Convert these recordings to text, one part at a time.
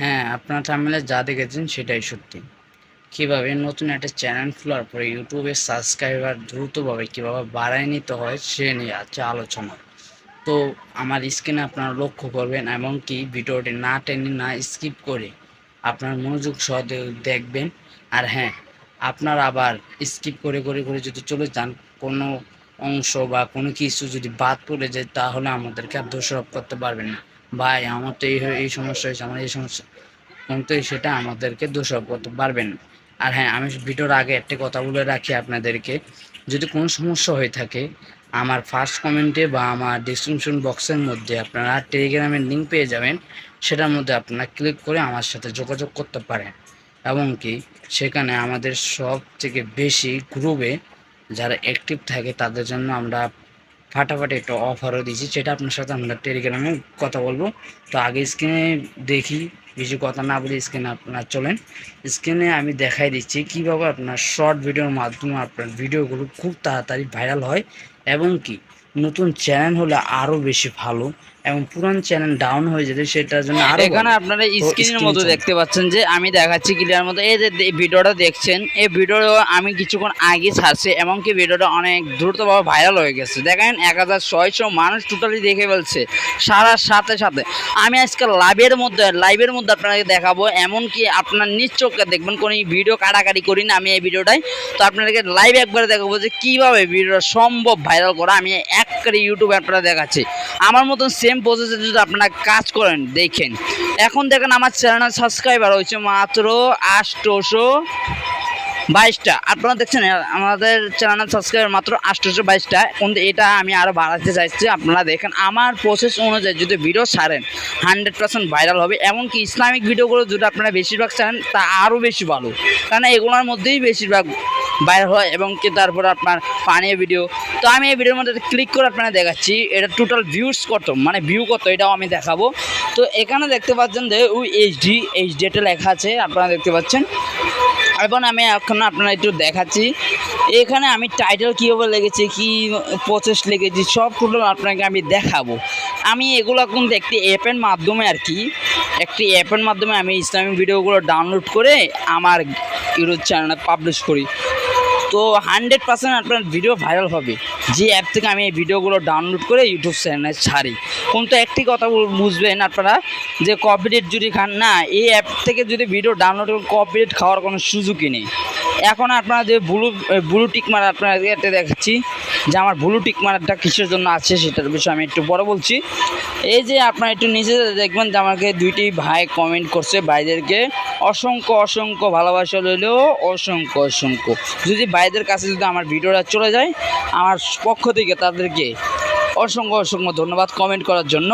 হ্যাঁ, আপনার থাম্বনেলে যা দেখেছেন সেটাই সত্যি। কিভাবে নতুন একটা চ্যানেল খোলার পরে ইউটিউবের সাবস্ক্রাইবার দ্রুতভাবে কিভাবে বাড়ায় নিতে হয় সে নিয়ে আছে আলোচনা। তো আমার স্ক্রিনে আপনারা লক্ষ্য করবেন, এমনকি ভিডিওটি না টেনে না স্কিপ করে আপনার মনোযোগ সহ দেখবেন। আর হ্যাঁ, আপনারা আবার স্কিপ করে করে করে যদি চলে যান, কোনো অংশ বা কোনো কিছু যদি বাদ পড়ে যায় তাহলে আমাদেরকে আর দোষারোপ করতে পারবেন না। ভাই আমার তো এই সমস্যা হয়েছে, আমার এই সমস্যা, কিন্তু সেটা আমাদেরকে দোষারোপ করতে পারবেন না। আর হ্যাঁ, আমি ভিডিওর আগে একটা কথা বলে রাখি আপনাদেরকে, যদি কোনো সমস্যা হয়ে থাকে আমার ফার্স্ট কমেন্টে বা আমার ডিসক্রিপশন বক্সের মধ্যে আপনারা টেলিগ্রামের লিঙ্ক পেয়ে যাবেন। সেটার মধ্যে আপনারা ক্লিক করে আমার সাথে যোগাযোগ করতে পারেন, এবং কি সেখানে আমাদের সব থেকে বেশি গ্রুপে যারা অ্যাক্টিভ থাকে তাদের জন্য আমরা ফাটাফাটি একটা অফারও দিয়েছি, সেটা আপনার সাথে আমরা টেলিগ্রামে কথা বলবো। তো আগে স্ক্রিনে দেখি, বেশি কথা না বলে স্ক্রিনে আপনার চলেন। স্ক্রিনে আমি দেখাই দিচ্ছি কীভাবে আপনার শর্ট ভিডিওর মাধ্যমে আপনার ভিডিওগুলো খুব তাড়াতাড়ি ভাইরাল হয়, এবং কি নতুন চ্যানেল হলে আরও বেশি ভালো, এবং পুরান চ্যানেল ডাউন হয়ে যেতে সেটার জন্য আরও এখানে ভালো। আপনারা তো স্ক্রিনের স্ক্রিনে মধ্যে চলেন। দেখতে পাচ্ছেন যে আমি দেখাচ্ছি ক্লিয়ার মতো। এই যে ভিডিওটা দেখছেন, এই ভিডিও আমি কিছুক্ষণ আগে ছাড়ছি, এমনকি ভিডিওটা অনেক দ্রুতভাবে ভাইরাল হয়ে গেছে। দেখেন 1600 মানুষ টোটালি দেখে ফেলছে সারা সাথে সাথে। আমি আজকে লাইভের মধ্যে আপনাকে দেখাবো, এমনকি আপনার নিজ চোখে দেখবেন, কোনো ভিডিও কাটাকাটি করি না আমি এই ভিডিওটাই। তো আপনাদেরকে লাইভ একবারে দেখাবো যে কীভাবে ভিডিওটা সম্ভব ভাইরাল করা। আমি এক করে ইউটিউবে আপনারা দেখাচ্ছি। আমার মতন সেম প্রসেসে যদি আপনারা কাজ করেন দেখেন। এখন দেখেন আমার চ্যানেল সাবস্ক্রাইবার হয়েছে মাত্র 822টা। আপনারা দেখছেন আমাদের চ্যানেল সাবস্ক্রাইবার মাত্র 822টা, কিন্তু এটা আমি আরও বাড়াতে চাইছি। আপনারা দেখেন আমার প্রসেস অনুযায়ী যদি ভিডিও ছাড়েন 100% ভাইরাল হবে। এমনকি ইসলামিক ভিডিওগুলো যদি আপনারা বেশিরভাগ ছাড়েন তা আরও বেশি ভালো, কারণ এগুলোর মধ্যেই বেশিরভাগ বাইর হয়। এবং কি তারপরে আপনার পানীয় ভিডিও। তো আমি এই ভিডিওর মধ্যে ক্লিক করে আপনারা দেখাচ্ছি এটা টোটাল ভিউস কত, মানে ভিউ কত, এটাও আমি দেখাবো। তো এখানে দেখতে পাচ্ছেন যে ওই এইচডিটা লেখা আছে, আপনারা দেখতে পাচ্ছেন। এখন আমি এখন আপনারা একটু দেখাচ্ছি এখানে আমি টাইটেল কীভাবে লিখেছি, কী প্রসেস লিখেছি, সব টোটাল আপনাকে আমি দেখাবো। আমি এগুলো কিন্তু একটি অ্যাপের মাধ্যমে আমি ইসলামিক ভিডিওগুলো ডাউনলোড করে আমার ইউটিউব চ্যানেলে পাবলিশ করি। তো 100% আপনার ভিডিও ভাইরাল হবে যে অ্যাপ থেকে আমি এই ভিডিওগুলো ডাউনলোড করে ইউটিউব চ্যানেলে ছাড়ি। কিন্তু একটি কথা বুঝবেন আপনারা, যে কপিরাইট যদি খান না, এই অ্যাপ থেকে যদি ভিডিও ডাউনলোড করে কপিরাইট খাওয়ার কোনো সুযোগই নেই। এখন আপনারা যে ব্লু টিক মারা আপনাদেরকে দেখাচ্ছি যে আমার ব্লু টিক মারাটা কিসের জন্য আছে সেটার বিষয়ে আমি একটু পরে বলছি। এই যে আপনারা একটু নিচে দেখবেন যে আমাকে দুইটি ভাই কমেন্ট করছে, ভাইদেরকে অসংখ্য অসংখ্য ভালোবাসা রইল, অসংখ্য অসংখ্য। যদি ভাইদের কাছে যদি আমার ভিডিওটা চলে যায়, আমার পক্ষ থেকে তাদেরকে অসংখ্য অসংখ্য ধন্যবাদ কমেন্ট করার জন্য।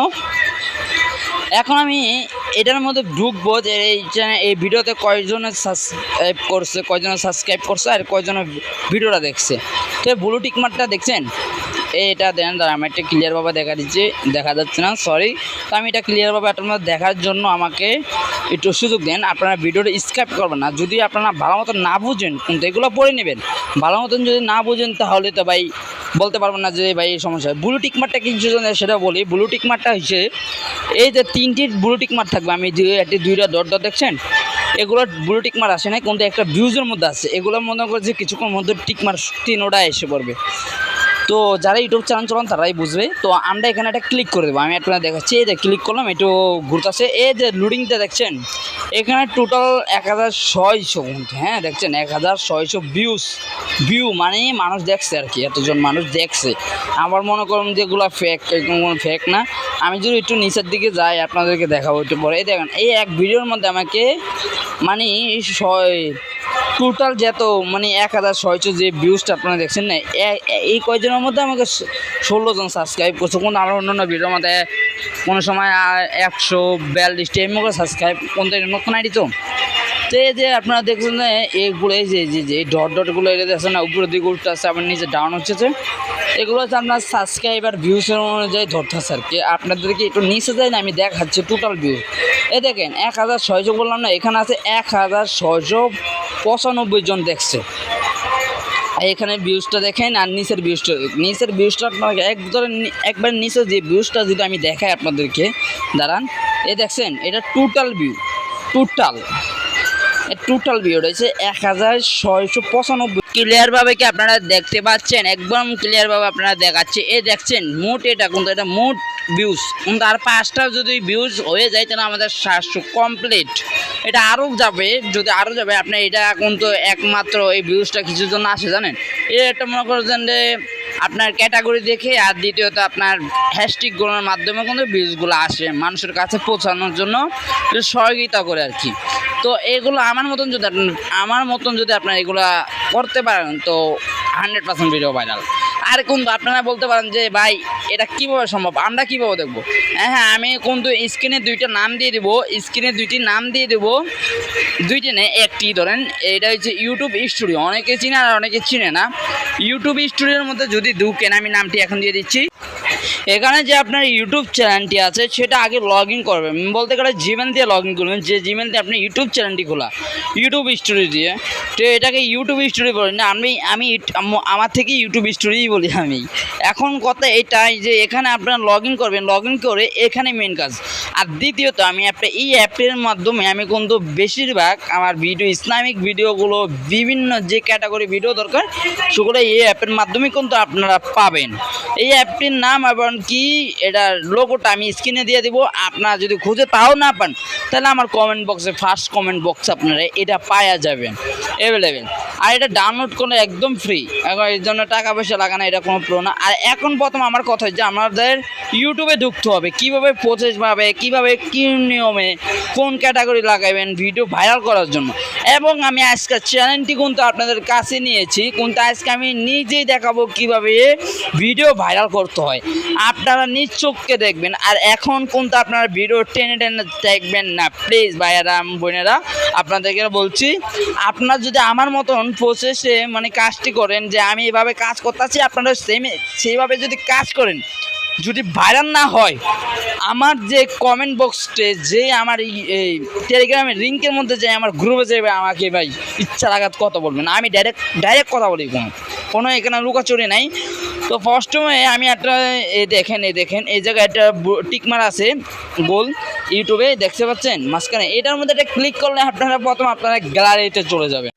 এখন আমি এটার মধ্যে ঢুকবো যে এই ভিডিওতে কয়জনে সাবস্ক্রাইব করছে আর কয়জনের ভিডিওটা দেখছে। তো ব্লু টিক মার্কটা দেখছেন, এটা দেন, আমি একটা ক্লিয়ারভাবে দেখা যাচ্ছে না, সরি। তো আমি এটা ক্লিয়ারভাবে আপনার দেখার জন্য আমাকে একটু সুযোগ দেন। আপনারা ভিডিওটা স্কিপ করবেন না, যদি আপনারা ভালো মতন না বুঝেন কিন্তু এগুলো পড়ে নেবেন। ভালো মতন যদি না বুঝেন তাহলে তো ভাই বলতে পারবেন না যে ভাই এই সমস্যা। ব্লু টিক মার্কটা কিছু সেটা বলি। ব্লু টিক মার্কটা হচ্ছে এই যে 3টি ব্লু টিক মার্ক থাকবে, আমি দুইটা ডট ডট দেখছেন, এগুলো ব্লু টিক মার্ক আসে না, কিন্তু একটা ভিউজের মধ্যে আছে। এগুলোর মনে করছে কিছুক্ষণ মধ্যে টিক মার্ক 3টা এসে পড়বে। তো যারা ইউটিউব চ্যানেল চালান তারাই বুঝবে। তো আমরা এখানে একটা ক্লিক করে দেবো, আমি আপনারা দেখাচ্ছি। এই যে ক্লিক করলাম, একটু ঘুরতেছে, এই যে লোডিংটা দেখছেন, এখানে টোটাল 1600 কিন্তু, হ্যাঁ দেখছেন 1600 ভিউ, মানে মানুষ দেখছে আর কি, এতজন মানুষ দেখছে। আমার মনে করুন যেগুলো ফেক, কোনো ফেক না। আমি যদি একটু নিচের দিকে যাই আপনাদেরকে দেখাবো একটু পরে। এই দেখেন এই এক ভিডিওর মধ্যে আমাকে মানে টোটাল যত মানে 1600 যে ভিউজটা আপনারা দেখছেন না, এই কয়জনের মধ্যে আমাকে 16 জন সাবস্ক্রাইব করছে। কিন্তু আমার অন্য ভিডিওর মধ্যে কোনো সময় 142টা এমনি করে সাবস্ক্রাইব, কোনটা নতুন আইডি তো। তো এই যে আপনারা দেখছেন যে এইগুলো, এই যে ডট ডটগুলো এটা দেখছেন না, উপরের দিকে উঠতে আসছে, আবার নিচে ডাউন হচ্ছে। এগুলো হচ্ছে আপনার সাবস্ক্রাইবার ভিউসের অনুযায়ী ধরতেছে আর কি। আপনাদেরকে একটু নিচে যায় না, আমি দেখাচ্ছি টোটাল ভিউ। এই দেখেন 1600 বললাম না, এখানে আছে 1695 জন দেখছে। এখানে ভিউজটা দেখেন আর নিচের ভিউজটা আপনাকে একবার নিচে যে ভিউজটা যদি আমি দেখাই আপনাদেরকে, দাঁড়ান। এই দেখছেন এটা টোটাল ভিউ, টোটাল ভিউ রয়েছে 1695। ক্লিয়ারভাবে কি আপনারা দেখতে পাচ্ছেন? একদম ক্লিয়ারভাবে আপনারা দেখাচ্ছে। দেখছেন মোট, এটা কিন্তু এটা মোট ভিউজ, কিন্তু আর 5টা যদি ভিউজ হয়ে যায় তাহলে আমাদের 700 কমপ্লিট। এটা আরও যাবে, যদি আরও যাবে। আপনার এটা কিন্তু একমাত্র এই ভিউজটা কিছুর জন্য আসে জানেন, এটা একটা মনে করছেন যে আপনার ক্যাটাগরি দেখে, আর দ্বিতীয়ত আপনার হ্যাশট্যাগুলোর মাধ্যমে কিন্তু ভিউজগুলো আসে মানুষের কাছে পৌঁছানোর জন্য সহযোগিতা করে আর কি। তো এগুলো আমার মতন যদি আপনারা এগুলা করতে পারেন তো 100% ভিডিও ভাইরাল। আর কিন্তু আপনারা বলতে পারেন যে ভাই এটা কীভাবে সম্ভব, আমরা কীভাবে দেখবো? হ্যাঁ, আমি কিন্তু স্ক্রিনে 2টা নাম দিয়ে দেবো, দুইটি নেই, একটি ধরেন। এটা হচ্ছে ইউটিউব স্টুডিও, অনেকে চিনে আর অনেকে চিনে না। ইউটিউব স্টুডিওর মধ্যে যদি ঢুকেন, আমি নামটি এখন দিয়ে দিচ্ছি। এখানে যে আপনার ইউটিউব চ্যানেলটি আছে সেটা আগে লগ ইন করবেন, বলতে গেলে জিমেল দিয়ে লগ ইন করবেন, যে জিমেল দিয়ে আপনি ইউটিউব চ্যানেলটি খোলা ইউটিউব স্টুডিও দিয়ে। তো এটাকে ইউটিউব স্টুডিও বলি না, আমি আমার থেকে ইউটিউব স্টুডিওই বলি আমি। এখন কথা এটাই যে এখানে আপনারা লগ ইন করবেন, লগ ইন করে এখানে মেন কাজ। আর দ্বিতীয়ত আমি এই অ্যাপের মাধ্যমে আমি কিন্তু বেশিরভাগ আমার ভিডিও, ইসলামিক ভিডিওগুলো, বিভিন্ন যে ক্যাটাগরি ভিডিও দরকার সেগুলো এই অ্যাপের মাধ্যমে কিন্তু আপনারা পাবেন। এই অ্যাপটির নাম এবং কি এটার লোগোটা আমি স্ক্রিনে দিয়ে দেবো। আপনারা যদি খুঁজে তাও না পান তাহলে আমার কমেন্ট বক্সে, ফার্স্ট কমেন্ট বক্সে আপনারা এটা পাওয়া যাবেন অ্যাভেলেবেল। আর এটা ডাউনলোড করলে একদম ফ্রি, এখন এর জন্য টাকা পয়সা লাগানো, এটা কোনো প্রো না। আর এখন প্রথম আমার কথা হচ্ছে আমাদের ইউটিউবে ঢুকতে হবে, কীভাবে প্রসেসভাবে, কীভাবে কী নিয়মে, কোন ক্যাটাগরি লাগাবেন ভিডিও ভাইরাল করার জন্য। এবং আমি আজকে চ্যানেলটি কিন্তু আপনাদের কাছে নিয়েছি, কিন্তু আজকে আমি নিজেই দেখাবো কীভাবে ভিডিও ভাইরাল করতে হয়, আপনারা নিজ চোখকে দেখবেন। আর এখন কিন্তু আপনারা ভিডিও টেনে দেখবেন না প্লিজ ভাইয়ারা বোনেরা, আপনাদেরকে বলছি। আপনারা যদি আমার মতন প্রসেসে মানে কাজটি করেন, যে আমি এভাবে কাজ করতেছি, আপনারা সেইভাবে যদি কাজ করেন, যদি ভাইরাল না হয়, আমার যে কমেন্ট বক্সে, যে আমার এই টেলিগ্রামের লিঙ্কের মধ্যে যে আমার গ্রুপে যাবে, আমাকে ভাই ইচ্ছা লাগাত কথা বলবেন, আমি ডাইরেক্ট কথা বলি, কোনো এখানে লুকাচুরি নাই। তো প্রথমে আমি একটা দেখেন এই জায়গায় একটা টিকমার আছে গোল, ইউটিউবে দেখতে পাচ্ছেন মাঝখানে, এটার মধ্যে একটা ক্লিক করলে আপনারা আপনারা গ্যালারিতে চলে যাবে।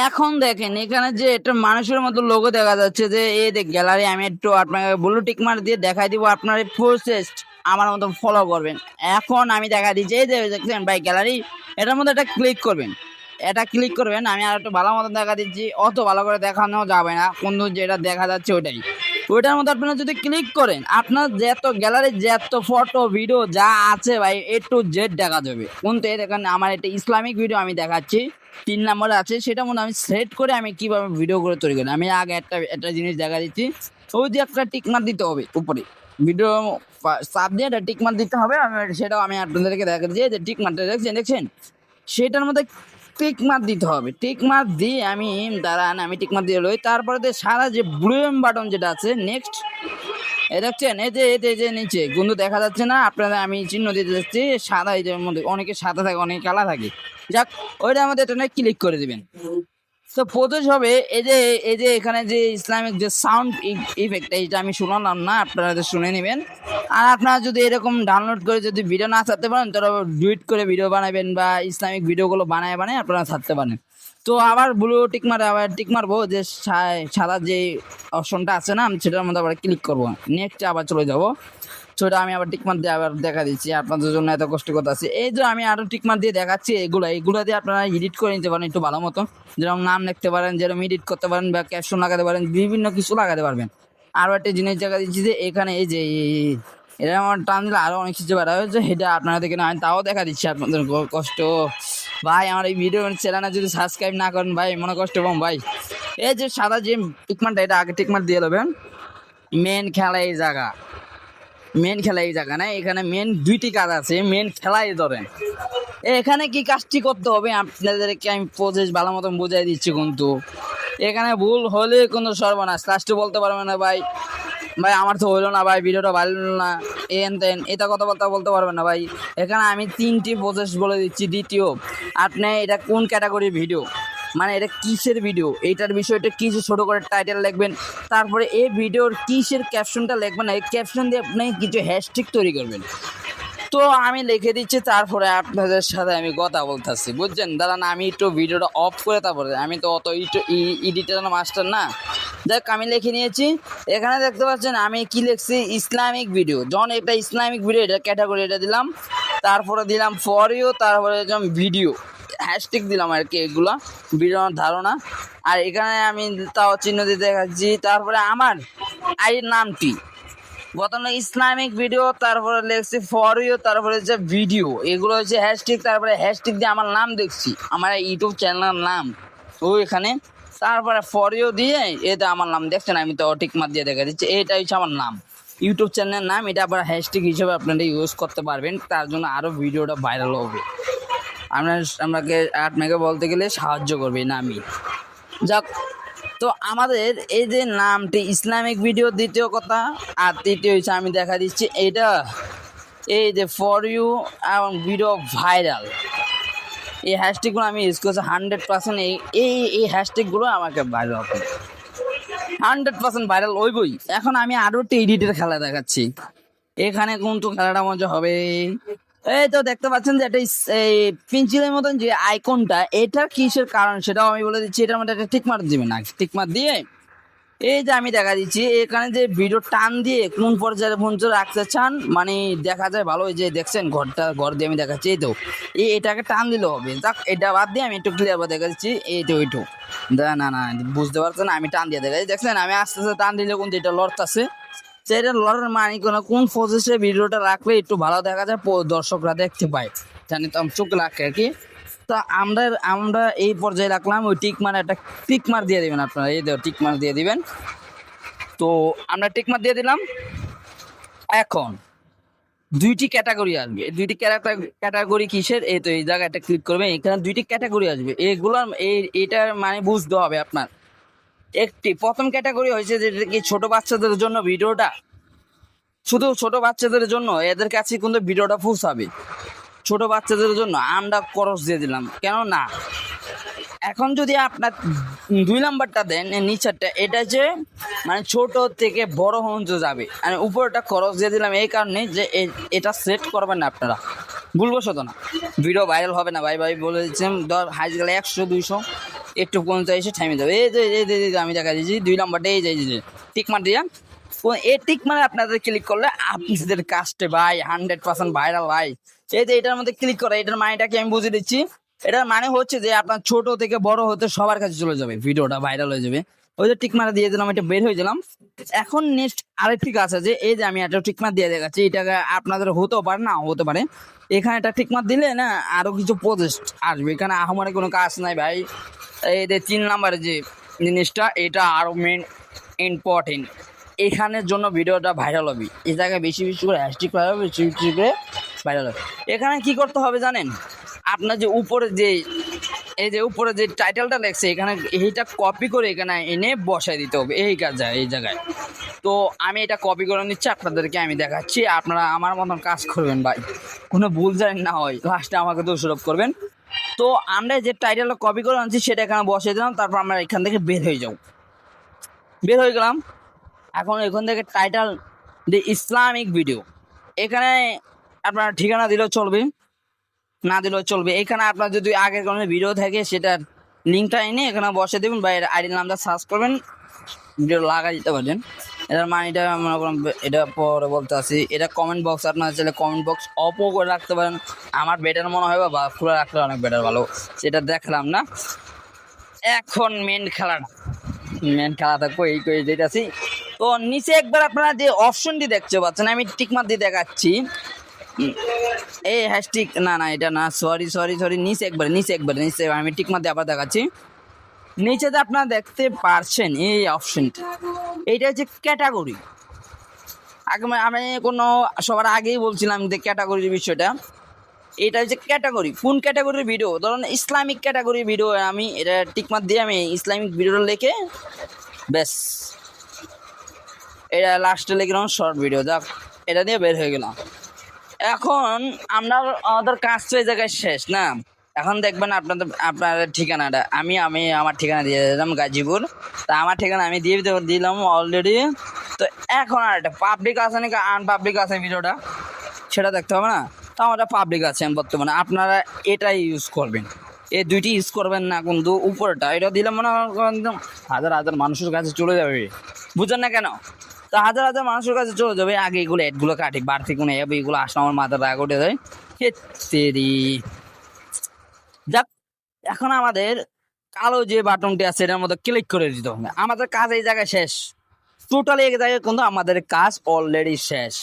এখন দেখেন এখানে যে একটা মানুষের মতো লোগো দেখা যাচ্ছে, যে এই গ্যালারি। আমি একটু আপনাকে ব্লু টিকমার দিয়ে দেখাই দিব, আপনার প্রসেস আমার মতো ফলো করবেন। এখন আমি দেখা দিচ্ছি, এই যে দেখছেন ভাই গ্যালারি, এটার মধ্যে একটা ক্লিক করবেন, আমি আর একটু ভালো মতো দেখা দিচ্ছি, অত ভালো করে দেখানো যাবে না, কিন্তু যেটা দেখা যাচ্ছে ওইটার মধ্যে আপনারা যদি ক্লিক করেন, আপনার যত গ্যালারি, যত ফটো ভিডিও যা আছে ভাই A to Z দেখা যাবে। কিন্তু দেখেন আমার একটা ইসলামিক ভিডিও আমি দেখাচ্ছি, 3 নম্বরে আছে, সেটা মনে আমি সেট করে আমি কীভাবে ভিডিও করে তৈরি করি। আমি আগে একটা জিনিস দেখা দিচ্ছি, ওই যে একটা টিকমার দিতে হবে উপরে, ভিডিও চাপ দিয়ে একটা টিকমার দিতে হবে। সেটাও আমি আপনাদেরকে দেখা দিচ্ছি, যে টিকমারটা দেখছেন সেটার মধ্যে টিকমার দিতে হবে। টিকমার দিয়ে আমি আমি টিকমার দিয়ে লই। তারপরে সারা যে ব্লু বাটন যেটা আছে নেক্সট, দেখছেন এই যে নিচে কিন্তু দেখা যাচ্ছে না আপনাদের, আমি চিহ্ন দিতে যাচ্ছি সাদা, এই যে মধ্যে অনেকে সাদা থাকে, অনেকে কালা থাকে, যাক ওইটার মধ্যে এটা ক্লিক করে দিবেন। তো প্রথম হবে এই যে এখানে যে ইসলামিক যে সাউন্ড ইফেক্ট, এইটা আমি শুনলাম না, আপনারা শুনে নেবেন। আর আপনারা যদি এরকম ডাউনলোড করে যদি ভিডিও না ছাড়তে পারেন, তারা ডুইট করে ভিডিও বানাবেন, বা ইসলামিক ভিডিওগুলো বানায় আপনারা ছাড়তে পারেন। তো আবার ব্লু টিক মারবো, যে সাদা যে অপশনটা আছে না, সেটার মধ্যে আবার ক্লিক করবো, নেক্সট আবার চলে যাবো। সেটা আমি আবার টিকমার দিয়ে আবার দেখা দিচ্ছি, আপনাদের জন্য এত কষ্ট করতে আছে। এই যে আমি আরও টিকমার দিয়ে দেখাচ্ছি, এগুলো দিয়ে আপনারা এডিট করে নিতে পারেন একটু ভালো মতো, যেরকম নাম লিখতে পারেন, যেরকম এডিট করতে পারেন, বা ক্যাপশন লাগাতে পারেন, বিভিন্ন কিছু লাগাতে পারবেন। আরও একটা জিনিস দেখা দিচ্ছি, যে এখানে এই যে এটা আমার টান দিলে আরও অনেক কিছু বেড়া হয়েছে, সেটা আপনারা দেখে আমি তাও দেখা দিচ্ছি, আপনাদের কষ্ট ভাই। আমার এই ভিডিও চ্যানেলে যদি সাবস্ক্রাইব না করেন ভাই, মনে কষ্ট পাবো ভাই। এই যে সাদা যে টিকমারটা, এটা আগে টিকমার দিয়ে নেবেন। মেন খেলা এই জায়গা না, এখানে মেন 2টি কাজ আছে, মেন খেলাই ধরেন। এখানে কি কাজটি করতে হবে আপনাদেরকে আমি প্রসেস ভালো মতন বোঝাই দিচ্ছি, কিন্তু এখানে ভুল হলে কোনো সর্বনাশ, লাস্টে বলতে পারবে না ভাই আমার তো হইলো না ভাই, ভিডিওটা ভালো না, এটা কথাবার্তা বলতে পারবেন না ভাই। এখানে আমি 3টি প্রসেস বলে দিচ্ছি। দ্বিতীয়, আপনি এটা কোন ক্যাটাগরির ভিডিও, মানে এটা কিসের ভিডিও, এইটার বিষয়টা কিছু ছোটো করে টাইটেল লিখবেন। তারপরে এই ভিডিওর কিসের ক্যাপশনটা লিখবেন, এই ক্যাপশন দিয়ে আপনি কিছু হ্যাশট্যাগ তৈরি করবেন। তো আমি লিখে দিচ্ছি, তারপরে আপনাদের সাথে আমি কথা বলতেছি, বুঝছেন? দাঁড়ান আমি একটু ভিডিওটা অফ করে তারপরে, আমি তো অত এডিটার মাস্টার না। দেখ আমি লিখে নিয়েছি, এখানে দেখতে পাচ্ছেন আমি কি লিখছি, ইসলামিক ভিডিও। যখন এটা ইসলামিক ভিডিও, এটা ক্যাটাগরি এটা দিলাম, তারপরে দিলাম ফর ইউ, তারপরে যেমন ভিডিও হ্যাশট্যাগ দিলাম আর কি, এগুলা ভিডিওর ধারণা। আর এখানে আমি তাও চিহ্ন দিতে দেখাচ্ছি, তারপরে আমার আইডির নামটি প্রথমে ইসলামিক ভিডিও, তারপরে লিখছি ফর ইউ, তারপরে হচ্ছে ভিডিও, এগুলো হচ্ছে হ্যাশট্যাগ, তারপরে হ্যাশট্যাগ দিয়ে আমার নাম দেখছি, আমার ইউটিউব চ্যানেলের নাম ওইখানে, তারপরে ফর ইউ দিয়ে এটা আমার নাম দেখছেন, আমি তো টিক মার দিয়ে দেখা দিচ্ছি, এটা হচ্ছে আমার নাম, ইউটিউব চ্যানেলের নাম। এটা আবার হ্যাশট্যাগ হিসেবে আপনারা ইউজ করতে পারবেন, তার জন্য আরও ভিডিওটা ভাইরাল হবে, আপনাকে আপনাকে বলতে গেলে সাহায্য করবে নামই। যাক, তো আমাদের এই যে নামটি ইসলামিক ভিডিও দ্বিতীয় কথা, আর তৃতীয় হচ্ছে আমি দেখা দিচ্ছি এটা, এই যে ফর ইউ এবং ভিডিও ভাইরাল, এই হ্যাশট্যাগুলো আমি ইউজ করছি 100%। এই হ্যাশট্যাগুলো আমাকে ভাইরাল হবে, 100% ভাইরাল হইবই। এখন আমি আরও একটা এডিটের খেলা দেখাচ্ছি, এখানে কিন্তু খেলাটা মজা হবে। এই তো দেখতে পাচ্ছেন যে একটা এই পেন্সিলের মতন যে আইকনটা, এটা কিসের কারণ সেটাও আমি বলে দিচ্ছি। এটার মধ্যে একটা টিকমার্ক দিবেন, না টিকমার্ক দিয়ে এই যে আমি দেখা দিচ্ছি এখানে যে ভিডিও টান দিয়ে কোন পর্যায়ে পর্যন্ত রাখতে চান, মানে দেখা যায় ভালো, যে দেখছেন ঘর দিয়ে আমি দেখাচ্ছি, এই তো এটাকে টান দিলে হবে। যাক, এটা বাদ দিয়ে আমি একটু ক্লিয়ার দেখা দিচ্ছি, এই তো ওইটু না না বুঝতে পারছেন, আমি টান দিয়ে দেখাচ্ছি, দেখছেন আমি আস্তে আস্তে টান দিলে কিন্তু এটা লড়তেছে, সেটা লড়ার মানে কোন পজিশনে ভিডিওটা রাখলে একটু ভালো দেখা যায়, দর্শকরা দেখতে পায়, জানি তো আমি চোখ রাখে আর কি। তো আমরা এই পর্যায়ে রাখলাম, ওই টিক মার একটা টিক মার দিয়ে দিবেন আপনারা, এই টিক মার দিয়ে দিবেন। তো আমরা টিক মার দিয়ে দিলাম। এখন দুইটি ক্যাটাগরি আসবে, দুইটি ক্যাটাগরি কিসের, এই তো এই জায়গাটা ক্লিক করবেন, এখানে দুইটি ক্যাটাগরি আসবে, এগুলোর এইটার মানে বুঝতে হবে আপনার। একটি প্রথম ক্যাটাগরি হয়েছে যেটা কি ছোট বাচ্চাদের জন্য ভিডিওটা, শুধু ছোট বাচ্চাদের জন্য, এদের কাছে কিন্তু ভিডিওটা পৌঁছাবে, ছোট বাচ্চাদের জন্য আমরা খরচ দিয়ে দিলাম, কেন না। এখন যদি আপনার 2 নাম্বারটা দেন, নিচেরটা, এটা যে মানে ছোট থেকে বড় পর্যন্ত যাবে, আমি উপরটা খরচ দিয়ে দিলাম এই কারণে যে এটা সেট করবেন না আপনারা, ভুলবশত না, ভিডিও ভাইরাল হবে না। ভাই বলে দিচ্ছেন হাইজ গেলে 100-200 একটু 50 থামিয়ে দেবে। এই যে আমি দেখা দিচ্ছি 2 নাম্বারটা, এই যে টিক মার দিয়া, এই টিক মারে আপনাদের ক্লিক করলে আপনাদের কাজটা ভাই 100% ভাইরাল ভাই। এই যে এটার মধ্যে ক্লিক করে, এটার মানেটাকে আমি বুঝিয়ে দিচ্ছি। এটার মানে হচ্ছে যে আপনার ছোট থেকে বড় হতে সবার কাছে চলে যাবে, ভিডিওটা ভাইরাল হয়ে যাবে। ওই যে টিক মারা দিয়ে দিলাম, এটা বের হয়ে গেলাম। এখন নেক্সট আরেকটি কাজ আছে, যে এই যে আমি একটা টিক মার দিয়ে দেখাচ্ছি, এটাকে আপনাদের হতেও পারে না হতে পারে, এখানে একটা টিক মার দিলে না আরো কিছু প্রজেক্ট আসবে, এখানে আমার কোনো কাজ নাই ভাই। এই যে 3 নাম্বারের যে জিনিসটা, এটা আরো মেন ইম্পর্টেন্ট, এখানের জন্য ভিডিওটা ভাইরাল হবে, এই জায়গায় বেশি করে হ্যাশট্যাগ করা হবে, বেশি করে ভাইরাল হবে। এখানে কি করতে হবে জানেন, আপনার যে উপরে যে এই যে উপরে যে টাইটেলটা লেখছে, এখানে এইটা কপি করে এখানে এনে বসাই দিতে হবে, এই জায়গায়। তো আমি এটা কপি করে নিচ্ছি, আপনাদেরকে আমি দেখাচ্ছি, আপনারা আমার মতন কাজ করবেন ভাই, কোনো ভুল জানেন না হয় লাস্টে আমাকে দোষারোপ করবেন। তো আমরা যে টাইটেলটা কপি করে আনছি সেটা এখানে বসিয়ে দিলাম, তারপর আমরা এখান থেকে বের হয়ে গেলাম। এখন এখান থেকে টাইটেল দি ইসলামিক ভিডিও, এখানে আপনার ঠিকানা দিলেও চলবে, না দিলেও চলবে। এখানে আপনার যদি আগের কোনো ভিডিও থাকে সেটার লিঙ্কটা এনে এখানে বসে দেবেন, বা এর আইডি নামটা সার্চ করবেন, ভিডিও লাগাই দিতে পারেন। এটার মানিটা মনে করেন, এটা পরে বলতে আসি, এটা কমেন্ট বক্স, আপনারা চাইলে কমেন্ট বক্স অপও করে রাখতে পারেন, আমার বেটার মনে হয়, বা খুলে রাখলে অনেক বেটার ভালো, সেটা দেখলাম না। এখন মেন খেলাটা কই যেতেছি। তো নিচে একবার আপনারা যে অপশনটি দেখতে পাচ্ছেন, আমি টিকমার দিয়ে দেখাচ্ছি, এই হ্যাশট্যাগ না এটা না, সরি নিচে আমি টিকমার দিয়ে আবার দেখাচ্ছি। নিচেতে আপনারা দেখতে পারছেন এই অপশনটা, এইটা হচ্ছে ক্যাটাগরি। আমি সবার আগেই বলছিলাম যে ক্যাটাগরির বিষয়টা, এটা হচ্ছে ক্যাটাগরি, কোন ক্যাটাগরির ভিডিও, ধরুন ইসলামিক ক্যাটাগরির ভিডিও, আমি এটা টিকমার দিয়ে আমি ইসলামিক ভিডিওটা লিখে ব্যাস, এটা লাস্টে লিখলাম শর্ট ভিডিও, যাক এটা দিয়ে বের হয়ে গেলাম। এখন আমাদের কাজ তো এই জায়গায় শেষ না, এখন দেখবেন আপনার ঠিকানাটা, আমি আমার ঠিকানা দিয়ে দিলাম গাজীপুর, তা আমার ঠিকানা আমি দিয়ে দিলাম অলরেডি। তো এখন আর একটা পাবলিক আছে নাকি আনপাবলিক আছে ভিডিওটা, সেটা দেখতে হবে না। তো আমরা পাবলিক আছেন বর্তমানে, আপনারা এটাই ইউজ করবেন, এই দুইটি ইউজ করবেন না। কিন্তু উপরটা এটা দিলে মনে হয় একদম হাজার হাজার মানুষের কাছে চলে যাবে, বুঝছেন না কেন? তো হাজার হাজার মানুষের কাছে চলে যাবে। আগে এগুলো অ্যাডগুলো কাটি, বাড়তি কোনো অ্যাপ এগুলো আসলে আমার মাথার রাগ উঠে যায়। হেত্তেরি। যাক, এখন আমাদের কালো যে বাটনটি আছে এটার মধ্যে ক্লিক করে দিতে হবে। আমাদের কাজ এই জায়গায় শেষ, টোটালি এই জায়গায় কিন্তু আমাদের কাজ অলরেডি শেষ।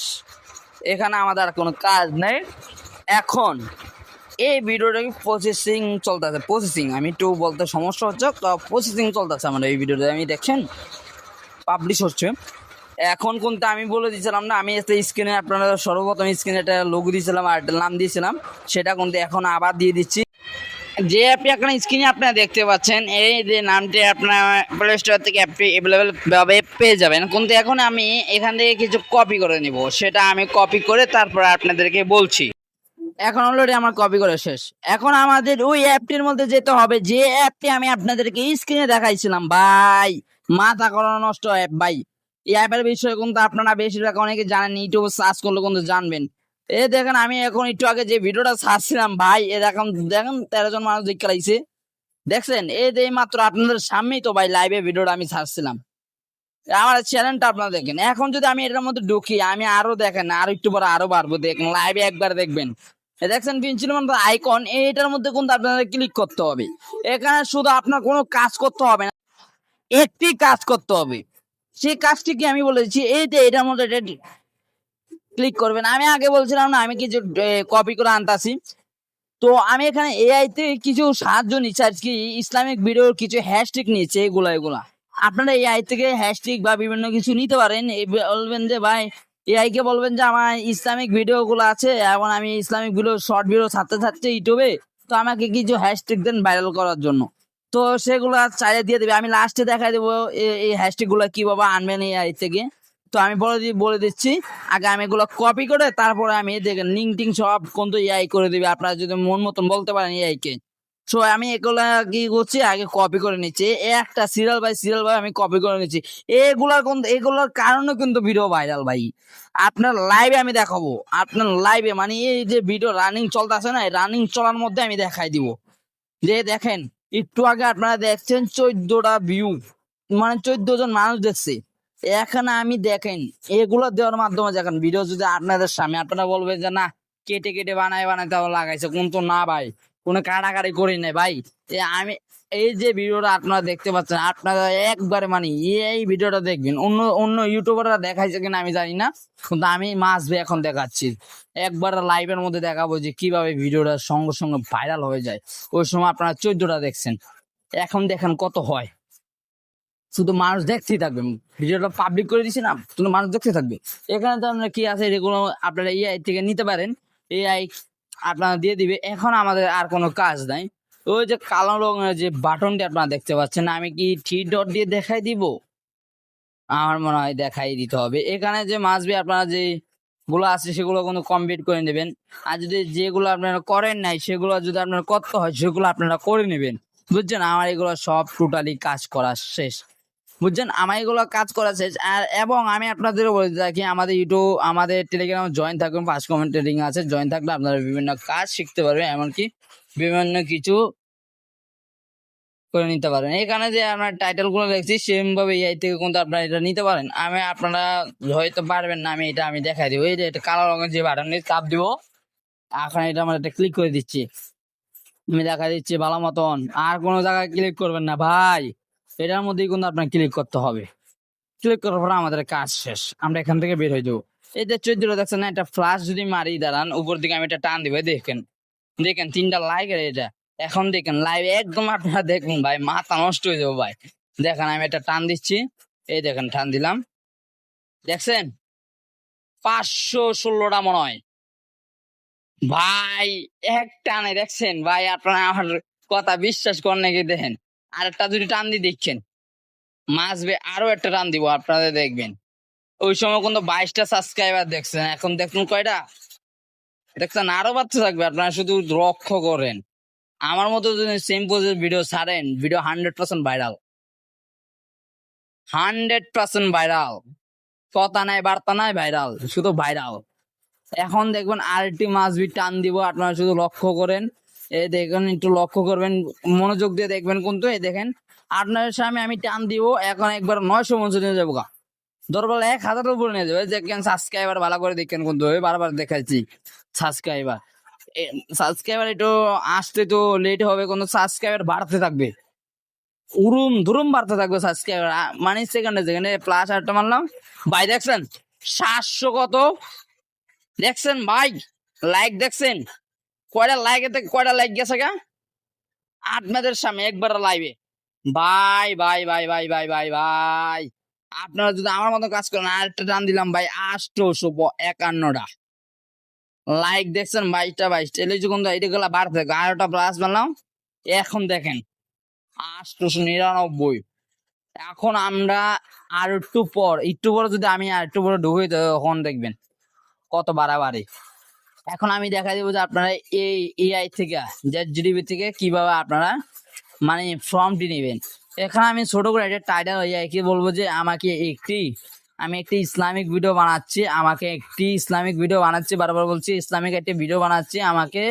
এখানে আমাদের আর কোনো কাজ নেই। এখন এই ভিডিওটা প্রসেসিং চলতেছে, প্রসেসিং আমি একটু বলতে সমস্যা হচ্ছে, তো প্রসেসিং চলতেছে আমার এই ভিডিওটা, আমি দেখছেন পাবলিশ হচ্ছে। এখন কিন্তু আমি বলে দিয়েছিলাম না, আমি একটা স্ক্রিনে আপনারা সর্বপ্রথম স্ক্রিনে একটা লোগো দিয়েছিলাম আর একটা নাম দিয়েছিলাম, সেটা কিন্তু এখন আবার দিয়ে দিচ্ছি। যে অ্যাপটি আপনার স্ক্রিনে আপনারা দেখতে পাচ্ছেন, এই যে নামটি আপনার প্লে স্টোর থেকে অ্যাপটি অ্যাভেলেবেল ভাবে পেয়ে যাবেন। কিন্তু এখন আমি এখান থেকে কিছু কপি করে নিব, সেটা আমি কপি করে তারপর আপনাদেরকে বলছি। এখন অলরেডি আমার কপি করে শেষ। এখন আমাদের ওই অ্যাপটির মধ্যে যেতে হবে, যে অ্যাপটি আমি আপনাদেরকে স্ক্রিনে দেখাইছিলাম। ভাই মাথা করানো নষ্ট অ্যাপ ভাই। এই অ্যাপের বিষয়ে কিন্তু আপনারা বেশিরভাগ অনেকে জানেন, ইউটিউবে সার্চ করলে কিন্তু জানবেন। এ দেখেন, আমি এখন একটু আগে যে ভিডিওটা ছাড়ছিলাম ভাই, এ দেখেন দেখেন 13 জন মানুষ দেখতে লাগছে, দেখছেন? এই যে মাত্র আপনাদের সামনেই তো ভাই লাইভে ভিডিওটা আমি ছাড়ছিলাম। আমার চ্যানেলটা আপনারা দেখেন। এখন যদি আমি এটার মধ্যে ঢুকি, আমি আরো দেখেন আরো একটু পরে আরো বাড়বো, দেখেন লাইভে একবার দেখবেন। দেখছেন পেন্সিল আইকন, এইটার মধ্যে কিন্তু আপনাদের ক্লিক করতে হবে। এখানে শুধু আপনার কোনো কাজ করতে হবে না, একটি কাজ করতে হবে। সেই কাজটি কি আমি বলেছি, এই যে এটার মধ্যে ক্লিক করবেন। আমি আগে বলছিলাম না, আমি কিছু কপি করে আনতাছি। তো আমি এখানে এআই তে কিছু সাহায্য নিচ্ছি আর কি, ইসলামিক ভিডিওর কিছু হ্যাশট্যাগ নিয়েছে, এগুলা আপনারা এআই থেকে হ্যাশট্যাগ বা বিভিন্ন কিছু নিতে পারেন। বলবেন যে ভাই, এআই কে বলবেন যে আমার ইসলামিক ভিডিও গুলো আছে, এখন আমি ইসলামিক ভিডিও শর্ট ভিডিও ছাড়তে ছাড়তে ইউটিউবে, তো আমাকে কিছু হ্যাশট্যাগ দেন ভাইরাল করার জন্য। তো সেগুলো চাইলে দিয়ে দেবে, আমি লাস্টে দেখাই দেবো এই হ্যাশট্যাগ গুলো কিভাবে আনবেন এআই থেকে। তো আমি বলে দিচ্ছি, আগে আমি এগুলো কপি করে তারপরে আমি দেখেন লিঙ্ক টিঙ্ক সব কিন্তু এআই করে দিবে, আপনারা যদি মন মতন বলতে পারেন এআই কে। সো আমি এগুলা কি করছি, আগে কপি করে নিচ্ছি, একটা সিরিয়াল বাই সিরিয়াল ভাই আমি কপি করে নিচ্ছি। এগুলার কারণে কিন্তু ভিডিও ভাইরাল ভাই। আপনার লাইভে আমি দেখাবো, আপনার লাইভে মানে এই যে ভিডিও রানিং চলতেছে না, রানিং চলার মধ্যে আমি দেখাই দিব। যে দেখেন, একটু আগে আপনারা দেখছেন 14টা ভিউ, মানে 14 জন মানুষ দেখছে। এখানে আমি দেখেন এগুলো দেওয়ার মাধ্যমে দেখেন ভিডিও যদি আপনাদের সামনে, আপনারা বলবেন যে না কেটে কেটে বানায় তাও লাগাইছে, কিন্তু না ভাই, কোনো কাটাকাটি করি নাই ভাই। আমি এই যে ভিডিওটা আপনারা দেখতে পাচ্ছেন, আপনারা একবারে মানে এই ভিডিওটা দেখবেন। অন্য অন্য ইউটিউবাররা দেখাইছে কিনা আমি জানি না, কিন্তু আমি মাসবে এখন দেখাচ্ছি। একবার লাইভের মধ্যে দেখাবো যে কিভাবে ভিডিওটা সঙ্গে সঙ্গে ভাইরাল হয়ে যায়। ওই সময় আপনারা 14টা দেখছেন, এখন দেখেন কত হয়। শুধু মানুষ দেখতেই থাকবে, ভিডিওটা পাবলিক করে দিছি না, শুধু মানুষ দেখতে থাকবে। এখানে তো আপনার কি আছে, এগুলো আপনারা এআই থেকে নিতে পারেন, এআই আপনারা দিয়ে দিবে। এখন আমাদের আর কোনো কাজ নাই। ওই যে কালো রঙের যে বাটনটি আপনারা দেখতে পাচ্ছেন, আমি কি 3 ডট দিয়ে দেখাই দিব? আমার মনে হয় দেখাই দিতে হবে। এখানে যে মাসবে আপনারা যে গুলো আছে সেগুলো কোনো কমপ্লিট করে নেবেন। আর যদি যেগুলো আপনারা করেন নাই সেগুলো যদি আপনারা করতে হয়, সেগুলো আপনারা করে নেবেন। বুঝছেন? আমার এগুলো সব টোটালি কাজ করা শেষ, বুঝছেন? আমার এগুলো কাজ করা শেষ। আর এবং আমি আপনাদেরও বলে থাকি, আমাদের ইউটিউব, আমাদের টেলিগ্রামে জয়েন থাকবেন, 5 কমেন্টেরিং আছে, জয়েন থাকলে আপনারা বিভিন্ন কাজ শিখতে পারবেন, এমনকি বিভিন্ন কিছু করে নিতে পারেন। এখানে যে আমরা টাইটেল গুলো দেখছি সেম ভাবে এআই থেকে কিন্তু আপনারা এটা নিতে পারেন। আপনারা হয়তো পারবেন না, আমি দেখাই দিব। এই যে এটা কালো রঙের যে বাটন চাপ দিব, এখন এটা আমরা এটা ক্লিক করে দিচ্ছি, আমি দেখা দিচ্ছি ভালো মতন। আর কোনো জায়গায় ক্লিক করবেন না ভাই, এটার মধ্যেই কিন্তু আপনার ক্লিক করতে হবে। ক্লিক করার পর আমাদের কাজ শেষ, আমরা এখান থেকে বের হয়ে যাবো। এই যে 14 দেখছেন না, একটা ফ্লাশ যদি মারি দাঁড়ান উপর দিকে, আমি এটা টান দিব, দেখেন দেখেন 3টা লাইক এটা। এখন দেখেন লাইভ একদম আপনারা দেখুন ভাই, মাথা নষ্ট হয়ে যাবো ভাই। দেখেন আমি এটা টান দিচ্ছি, এই দেখেন টান দিলাম, দেখছেন 516টা মনে হয় ভাই, এক টানে। দেখছেন ভাই, আপনারা আমার কথা বিশ্বাস করেন নাকি দেখেন। আর একটা যদি টান দিয়ে দেখছেন, মাসবে আরো একটা টান দিব, আপনারা দেখবেন। ওই সময় কিন্তু 22টা সাবস্ক্রাইবার দেখছেন, এখন দেখুন কয়টা দেখছেন, আরো বাড়তে থাকবে। আপনারা শুধু লক্ষ্য করেন, আমার মতো যদি সেম পোজের ভিডিও ছাড়েন, ভিডিও 100% ভাইরাল, 100% ভাইরাল। কথা নাই বার্তা নাই, ভাইরাল, শুধু ভাইরাল। এখন দেখবেন আরেকটি মাছবি টান দিব, আপনারা শুধু লক্ষ্য করেন। এই দেখুন, একটু লক্ষ্য করবেন, মনোযোগ দিয়ে দেখবেন, কিন্তু এই দেখেন আপনার সামনে আমি টান দিব, এখন একবার 900 নিয়ে যাবো গা, দরবার 1000 উপরে নিয়ে যাবে। দেখেন সাবস্ক্রাইবার ভালো করে দেখেন, কিন্তু বারবার দেখাচ্ছি সাবস্ক্রাইবার, সাবস্ক্রাইবার একটু আসতে তো লেট হবে, কিন্তু সাবস্ক্রাইবার বাড়তে থাকবে, উরুম ধুরুম বাড়তে থাকবে সাবস্ক্রাইবার, মানে সেকেন্ডে সেকেন্ডে প্লাস 8টা মারলাম ভাই। দেখছেন 700 কত দেখছেন ভাই, লাইক দেখছেন কয়টা লাইক, এতে কয়টা লাইক গেছে গা আপনাদের সামনে একবার লাইভে। ভাই ভাই ভাই ভাই ভাই ভাই ভাই, আপনারা যদি আমার মতো কাজ করেন, আরেকটা টান দিলাম ভাই 851টা লাইক দেখছেন, 22টা এলে যখন এটা গুলা বাড়তে থাকে, 8টা প্লাস বানলাম, এখন দেখেন 899। এখন আমরা আর একটু পর যদি আমি আর একটু পরে ঢুকে তখন দেখবেন কত বাড়াবাড়ি। এখন আমি দেখা দেবো যে আপনারা এই এআই থেকে, ZGDP থেকে কিভাবে আপনারা মানে ফর্মটি নেবেন। এখানে আমি ছোট করে একটা টাইটেল এআইকে বলবো যে আমি একটি ইসলামিক ভিডিও বানাচ্ছি, বারবার বলছি ইসলামিক একটি ভিডিও বানাচ্ছি, আমাকে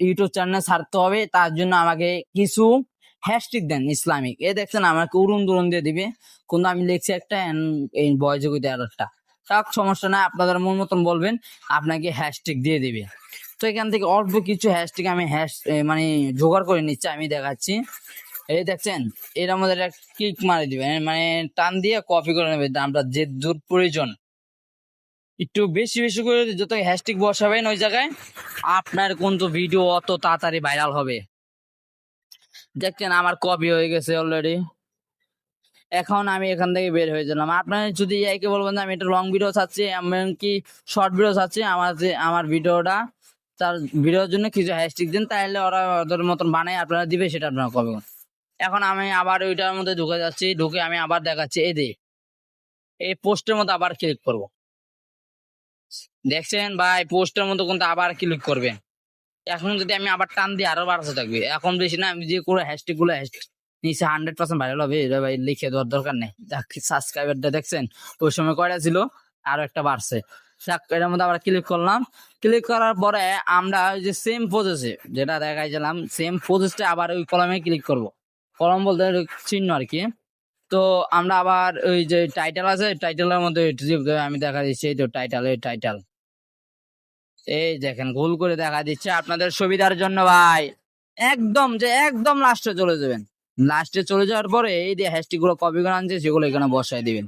ইউটিউব চ্যানেলে ছাড়তে হবে, তার জন্য আমাকে কিছু হ্যাশট্যাগ দেন ইসলামিক। এ দেখছেন আমাকে উড়ুন দুরুন দিয়ে দিবে, কিন্তু আমি লিখছি একটা এই বয়যোগিতা আর একটা, সব সমস্যা নাই, আপনাদের মন মতন বলবেন, আপনাকে হ্যাশট্যাগ দিয়ে দিবে। তো এখান থেকে অল্প কিছু হ্যাশট্যাগ আমি মানে জোগাড় করে নিচ্ছি, আমি দেখাচ্ছি। এই দেখছেন এর মধ্যে একটা ক্লিক মারি দিবেন, মানে টান দিয়ে কপি করে নেবেন, আমরা যে দূর প্রয়োজন একটু বেশি বেশি করে যত হ্যাশট্যাগ বসাবেন ওই জায়গায়, আপনার কিন্তু ভিডিও অত তাড়াতাড়ি ভাইরাল হবে। দেখছেন আমার কপি হয়ে গেছে অলরেডি। এখন আমি এখান থেকে বের হয়ে গেলাম। আপনার যদি একে বলবেন যে আমি একটা লং ভিডিও চাচ্ছি, এমনকি শর্ট ভিডিও চাচ্ছি, আমার ভিডিওটা তার ভিডিওর জন্য কিছু হ্যাশট্যাগ দিন, তাহলে ওরা ওদের মতন বানায় আপনারা দিবে, সেটা আপনারা করবেন। এখন আমি আবার ওইটার মধ্যে ঢুকে যাচ্ছি, ঢুকে আমি আবার দেখাচ্ছি এই পোস্টের মধ্যে আবার ক্লিক করব। দেখছেন ভাই পোস্টের মধ্যে কিন্তু আবার ক্লিক করবেন। এখন যদি আমি আবার টান দিই আরো বাড়তে থাকবে, এখন বেশি না, আমি যে করে হ্যাশট্যাগ গুলো নিচে 100% ভাইরাল হবে, এটা ভাই লিখে দেওয়ার দরকার নেই। সাবস্ক্রাইবারটা দেখছেন ওই সময় কয়টা ছিল, আরো একটা বাড়ছে। এটার মধ্যে আবার ক্লিক করলাম, ক্লিক করার পরে আমরা ওই যে সেম প্রসেসে যেটা দেখাইছিলাম, সেম প্রসেসটা আবার ওই কলমে ক্লিক করব। কলম বলতে চিহ্ন আর কি। তো আমরা আবার ওই যে টাইটেল আছে, টাইটেলের মধ্যে আমি দেখা দিচ্ছি, এই তো টাইটেল এই দেখেন ভুল করে দেখা দিচ্ছে আপনাদের সুবিধার জন্য ভাই। একদম লাস্টে চলে যাবেন, লাস্টে চলে যাওয়ার পরে এই যে হ্যাশট্যাগ গুলো কপি করে আনছে সেগুলো এখানে বসাই দিবেন।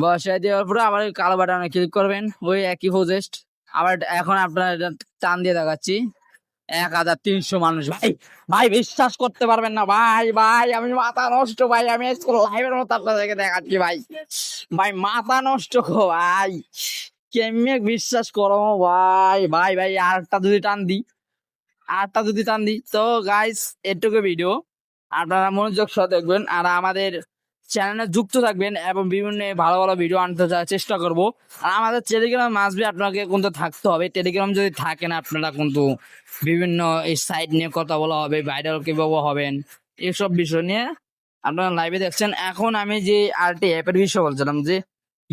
বসাই দেওয়ার পরে আবার কালো বাটনে ক্লিক করবেন, ওই একই প্রসেস আবার। এখন আপনার টান দিয়ে দেখাচ্ছি 1300 মানুষ। ভাই ভাই বিশ্বাস করতে পারবেন না ভাই, আমি মাথা নষ্ট ভাই, আমি লাইভের মতো আপনাদেরকে দেখাচ্ছি ভাই, মাথা নষ্ট গো ভাই, কেমনে বিশ্বাস করো ভাই আরেকটা যদি টান দিই তো গাইস, এটুকু ভিডিও আপনারা মনোযোগ সহ দেখবেন, আর আমাদের চ্যানেলে যুক্ত থাকবেন এবং বিভিন্ন ভালো ভালো ভিডিও আনতে চেষ্টা করব। আর আমাদের টেলিগ্রাম মাসবে আপনাকে কিন্তু থাকতে হবে, টেলিগ্রাম যদি থাকেন আপনারা কিন্তু বিভিন্ন এই সাইট নিয়ে কথা বলা হবে, ভাইরাল কিভাবে হবেন, এসব বিষয় নিয়ে আপনারা লাইভে দেখছেন। এখন আমি যে আরেকটি অ্যাপের বিষয় বলছিলাম,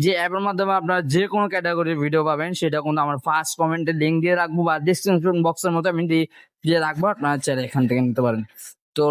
যে অ্যাপের মাধ্যমে আপনারা যে কোনো ক্যাটাগরির ভিডিও পাবেন, সেটা কিন্তু আমার ফার্স্ট কমেন্টে লিঙ্ক দিয়ে রাখবো, বা ডিসক্রিপশন বক্সের মধ্যে আমি দিয়ে রাখবো, আপনারা চাইলে এখান থেকে নিতে পারেন। তো